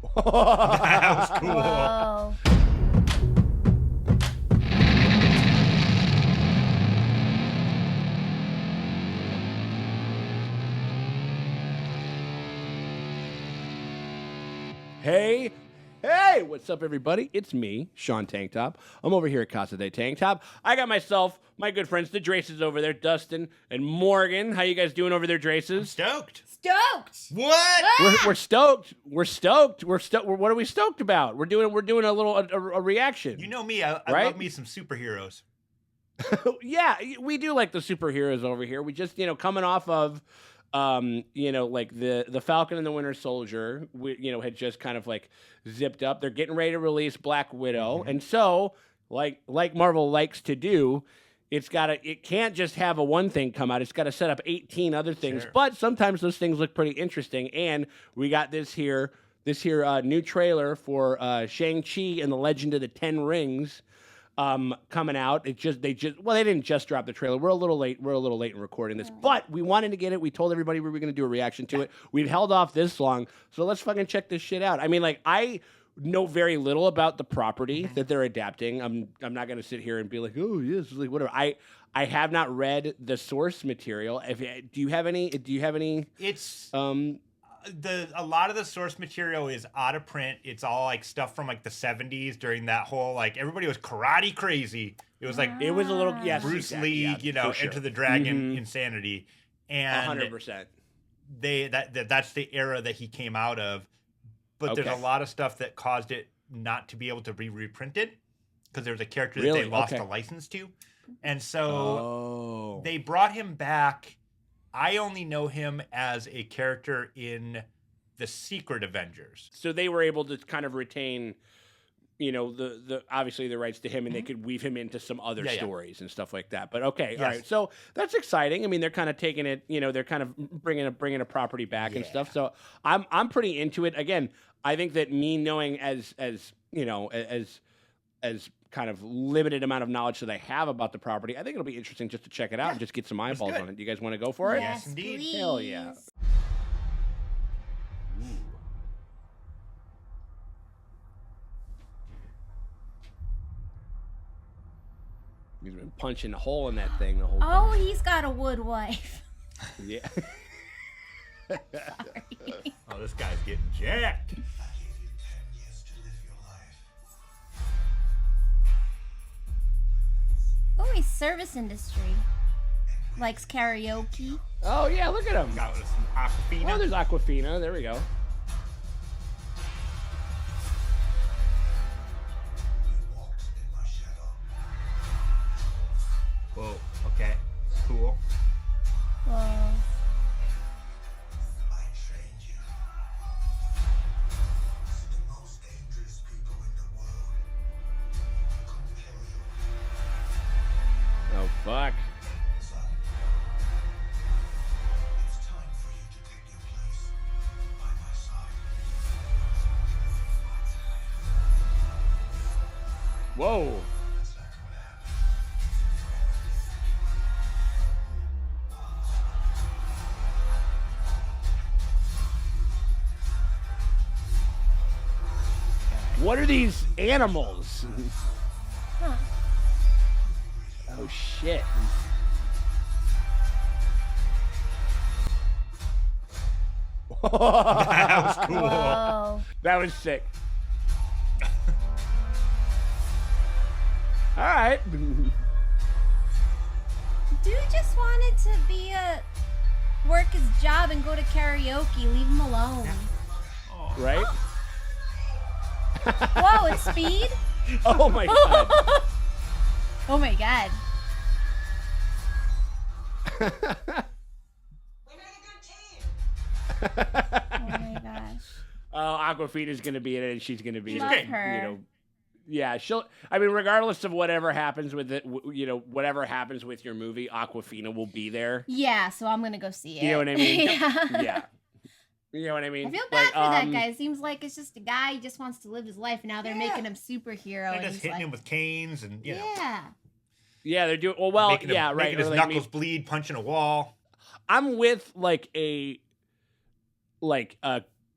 That was cool. Whoa. Hey, what's up, everybody? It's me, Sean Tank Top. I'm over here at Casa de Tank Top. I got myself, my good friends, the Draces over there, Dustin and Morgan. How you guys doing over there, Draces? Stoked. Stoked. What? We're stoked. We're stoked. What are we stoked about? We're doing a little a reaation. You know me. I Right? love me some superheroes. Yeah, we do like the superheroes over here. We just, coming off of, like the Falcon and the Winter Soldier, had just kind of like zipped up. They're getting ready to release Black Widow, and so like Marvel likes to do, it can't just have a one thing come out. It's got to set up 18 other things. Sure. But sometimes those things look pretty interesting, and we got this here new trailer for Shang-Chi and the Legend of the Ten Rings. Coming out. They didn't just drop the trailer. We're a little late in recording this, but we wanted to get it. We told everybody we were going to do a reaction to it. We've held off this long, so let's fucking check this shit out. I mean, like, I know very little about the property that they're adapting. I'm not going to sit here and be like, oh yes, like whatever. I have not read the source material. Do you have any? It's a lot of the source material is out of print. It's all like stuff from like the 70s during that whole like everybody was karate crazy. It was like It was a little Bruce exactly, Lee, for sure. Enter the Dragon insanity, and 100%. that's the era that he came out of. But there's Okay. a lot of stuff that caused it not to be able to be reprinted because there was a character that Really? they lost Okay. the license to, and so Oh, they brought him back. I only know him as a character in the Secret Avengers. so they were able to kind of retain, the obviously the rights to him, and they could weave him into some other Yeah. stories and stuff like that. But okay, all Yes. right, so that's exciting. I mean, they're kind of taking it, they're kind of bringing a property back and stuff. So I'm pretty into it. Again, I think that me knowing as kind of limited amount of knowledge that I have about the property, I think it'll be interesting just to check it out and just get some eyeballs good. on it. Do you guys want to go for it? Yes, indeed. Please. Hell yeah. He's been punching a hole in that thing the whole time. Oh, he's got a wood wife. Yeah. Sorry. Oh, this guy's getting jacked. Oh, he's service industry. Likes karaoke. Oh yeah, look at him. Got some Aquafina. Oh, there's Aquafina. There we go. Whoa. Okay. Cool. Whoa. Oh fuck. Whoa. What are these animals? Huh. Oh shit. That was cool. Whoa. That was sick. All right. Dude just wanted to work his job and go to karaoke. Leave him alone. Right? Whoa, and speed? Oh my god. Oh my god. Oh my gosh. Aquafina's gonna be in it, and she's gonna be, Love her. yeah, I mean, regardless of whatever happens with it, whatever happens with your movie, Aquafina will be there. Yeah, so I'm gonna go see it. You know what I mean? Yeah. Yeah. You know what I mean? I feel bad for that guy. It seems like it's just a guy. He just wants to live his life. And now they're making him superhero. They're And just he's hitting like, him with canes and you know, yeah. Yeah, they're doing well. making him, Yeah, right. making his or like knuckles bleed, punching a wall. I'm with like a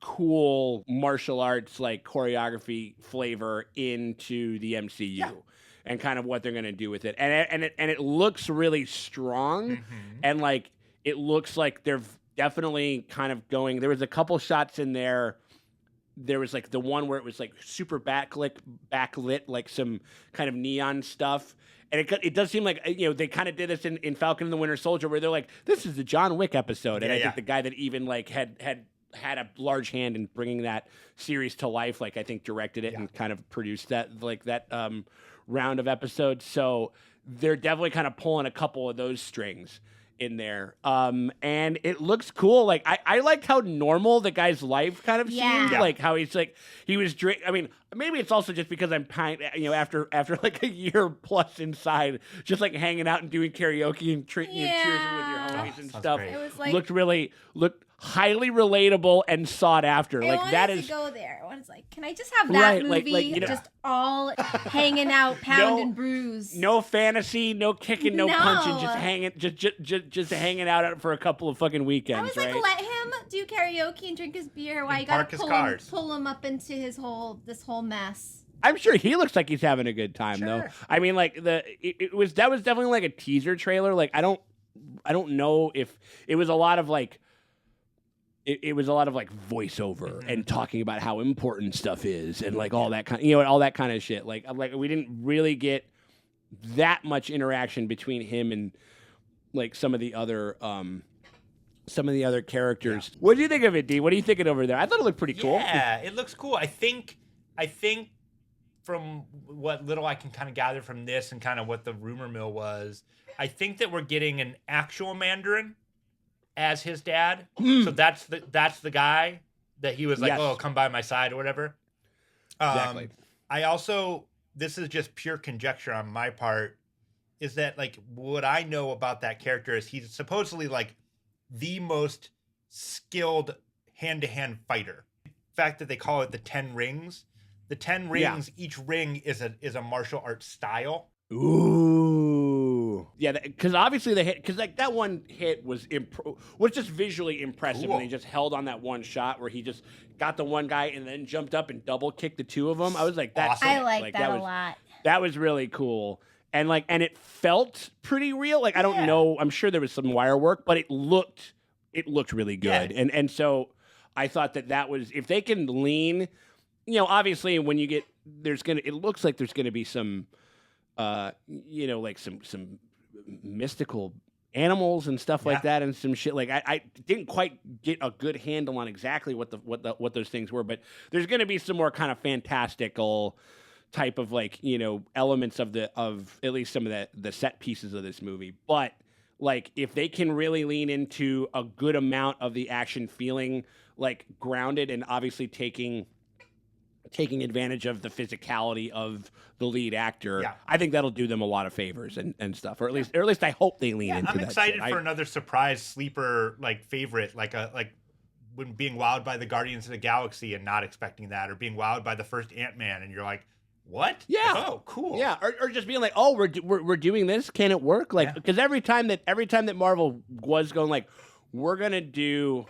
cool martial arts like choreography flavor into the MCU. And kind of what they're going to do with it. And it looks really strong. And like it looks like they're definitely kind of going. There was a couple shots in there. There was like the one where it was like super backlit, like some kind of neon stuff. And it does seem like, they kind of did this in Falcon and the Winter Soldier, where they're like, this is the John Wick episode. And I think the guy that even like had a large hand in bringing that series to life, like I think directed it and kind of produced that round of episodes. So they're definitely kind of pulling a couple of those strings in there. And it looks cool. Like I liked how normal the guy's life kind of seemed. Like how he's like, he was I mean, maybe it's also just because I'm after like a year plus inside, just like hanging out and doing karaoke and cheering with your homies and stuff. It was like looked highly relatable and sought after. I Like wanted that to is go there. I was like, can I just have that movie just all hanging out, pound and bruise? No fantasy, no kicking, no punching, just hanging out for a couple of fucking weekends. I was like, let him do karaoke and drink his beer while you gotta pull him up into this whole mess. I'm sure he looks like he's having a good time though. I mean, like that was definitely like a teaser trailer. Like I don't know if it was a lot of like. It was a lot of like voiceover and talking about how important stuff is and like all that kind, all that kind of shit. Like we didn't really get that much interaction between him and like some of the other characters. Yeah. What do you think of it, D? What are you thinking over there? I thought it looked pretty cool. Yeah, it looks cool. I think from what little I can kind of gather from this and kind of what the rumor mill was, I think that we're getting an actual Mandarin as his dad. So that's the guy that he was like, oh, come by my side or whatever. Exactly. I also, this is just pure conjecture on my part, is that like what I know about that character is he's supposedly like the most skilled hand-to-hand fighter. The fact that they call it the 10 rings. The 10 rings, each ring is a martial arts style. Ooh. Yeah, because obviously because like that one hit was just visually impressive. Cool. And they just held on that one shot where he just got the one guy and then jumped up and double kicked the two of them. I was like, that's awesome. I like that a lot. That was really cool. And like, and it felt pretty real. Like, I don't know. I'm sure there was some wire work, but it looked really good. Yeah. And so I thought that was, if they can lean, obviously when you get, it looks like there's going to be some, like some mystical animals and stuff like that, and some shit. Like I didn't quite get a good handle on exactly what those things were, but there's going to be some more kind of fantastical type of like elements of at least some of the set pieces of this movie. But like if they can really lean into a good amount of the action feeling like grounded and obviously taking advantage of the physicality of the lead actor, I think that'll do them a lot of favors and stuff, or at least I hope they lean into that. I'm excited for another surprise sleeper like favorite, like when being wowed by the Guardians of the Galaxy and not expecting that, or being wowed by the first Ant-Man and you're like, what? Yeah. Like, oh, cool. Yeah, or just being like, oh, we're doing this. Can it work? Like, because every time that Marvel was going like, we're gonna do.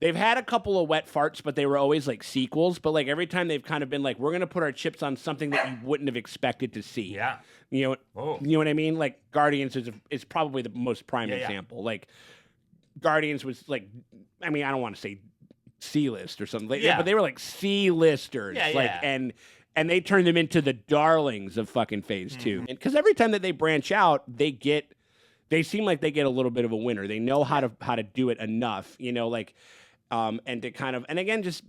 They've had a couple of wet farts, but they were always like sequels. But like every time they've kind of been like, we're gonna put our chips on something that you wouldn't have expected to see. Yeah. You know what I mean? Like Guardians is probably the most prime example. Like Guardians was like, I mean, I don't want to say C-list or something, but they were like C-listers. And they turned them into the darlings of fucking Phase 2. And because every time that they branch out, they seem like they get a little bit of a winner. They know how to do it enough, and to kind of, and again, just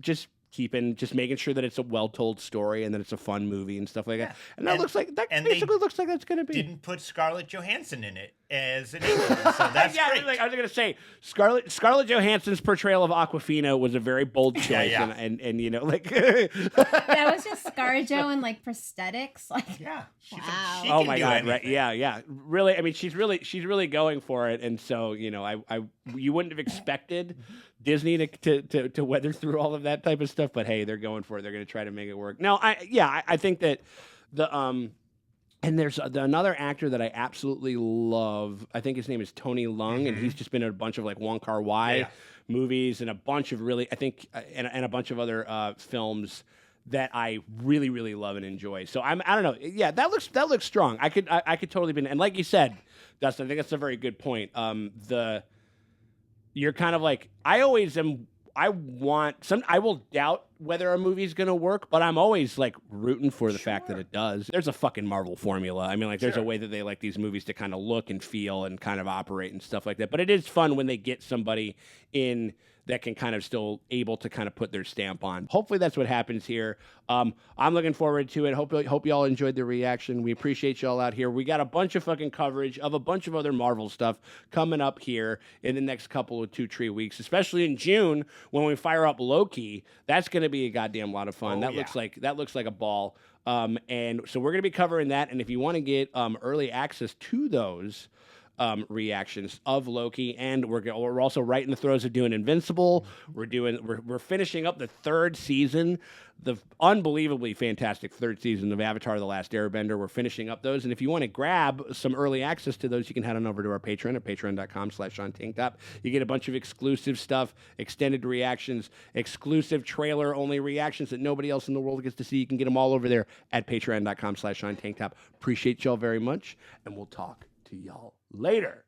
making sure that it's a well-told story and that it's a fun movie and stuff like that. And that looks like that's going to be. Didn't put Scarlett Johansson in it as an England, so that's great. I was going to say Scarlett Johansson's portrayal of Awkwafina was a very bold choice, and that was just ScarJo and like prosthetics, like wow. Oh my god, right? Yeah. Really, I mean, she's really going for it, and so you wouldn't have expected Disney to weather through all of that type of stuff, but hey, they're going for it. They're going to try to make it work. No, I think that And there's another actor that I absolutely love. I think his name is Tony Leung, and he's just been in a bunch of like Wong Kar-wai movies and a bunch of really, I think, and a bunch of other films that I really, really love and enjoy. So I don't know. Yeah, that looks strong. I could totally be. And like you said, Dustin, I think that's a very good point. You're kind of like, I always am. I will doubt whether a movie's going to work, but I'm always like rooting for the fact that it does. There's a fucking Marvel formula. I mean, like there's a way that they like these movies to kind of look and feel and kind of operate and stuff like that. But it is fun when they get somebody in that can kind of still able to kind of put their stamp on. Hopefully that's what happens here. I'm looking forward to it. Hope y'all enjoyed the reaction. We appreciate y'all out here. We got a bunch of fucking coverage of a bunch of other Marvel stuff coming up here in the next couple of 2-3 weeks, especially in June when we fire up Loki. That's going to be a goddamn lot of fun. Looks like a ball. And so we're going to be covering that. And if you want to get early access to those reactions of Loki, and we're also right in the throes of doing Invincible. We're finishing up the third season, the unbelievably fantastic third season of Avatar: The Last Airbender. We're finishing up those, and if you want to grab some early access to those, you can head on over to our Patreon at patreon.com/SeanTankTop. You get a bunch of exclusive stuff, extended reactions, exclusive trailer-only reactions that nobody else in the world gets to see. You can get them all over there at patreon.com/SeanTankTop. Appreciate y'all very much, and we'll talk to y'all later.